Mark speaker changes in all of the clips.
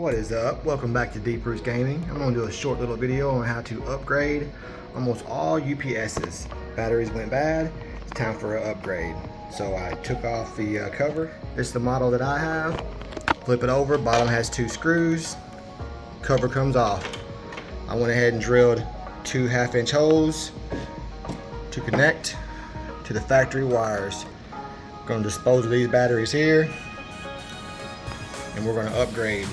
Speaker 1: What is up? Welcome back to Deep Roots Gaming. I'm going to do a short little video on how to upgrade almost all UPSs. Batteries went bad, it's time for an upgrade. So I took off the cover. This is the model that I have. Flip it over, bottom has 2 screws, cover comes off. I went ahead and drilled 2 1/2-inch holes to connect to the factory wires. I'm going to dispose of these batteries here, and we're going to upgrade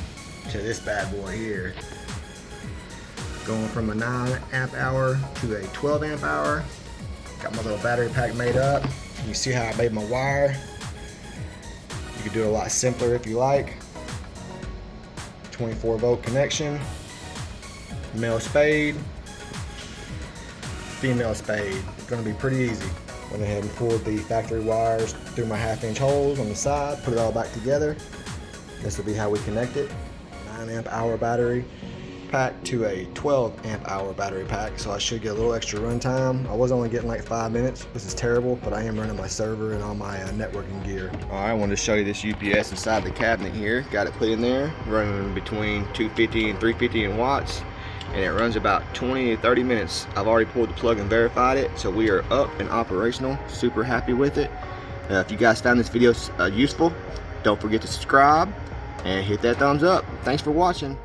Speaker 1: to this bad boy here, going from a 9 amp hour to a 12 amp hour. Got my little battery pack made up. You see how I made my wire. You could do it a lot simpler if you like. 24 volt connection, male spade, female spade. It's going to be pretty easy. Went ahead and pulled the factory wires through my 1/2-inch holes on the side, put it all back together. This will be how we connect it. 9 amp hour battery pack to a 12 amp hour battery pack, so I should get a little extra run time. I was only getting like 5 minutes. This is terrible, but I am running my server and all my networking gear. All right, I wanted to show you this UPS inside the cabinet here. Got it put in there, running between 250 and 350 in watts, and it runs about 20 to 30 minutes. I've already pulled the plug and verified it, so we are up and operational. Super happy with it. If you guys found this video useful, don't forget to subscribe and hit that thumbs up. Thanks for watching.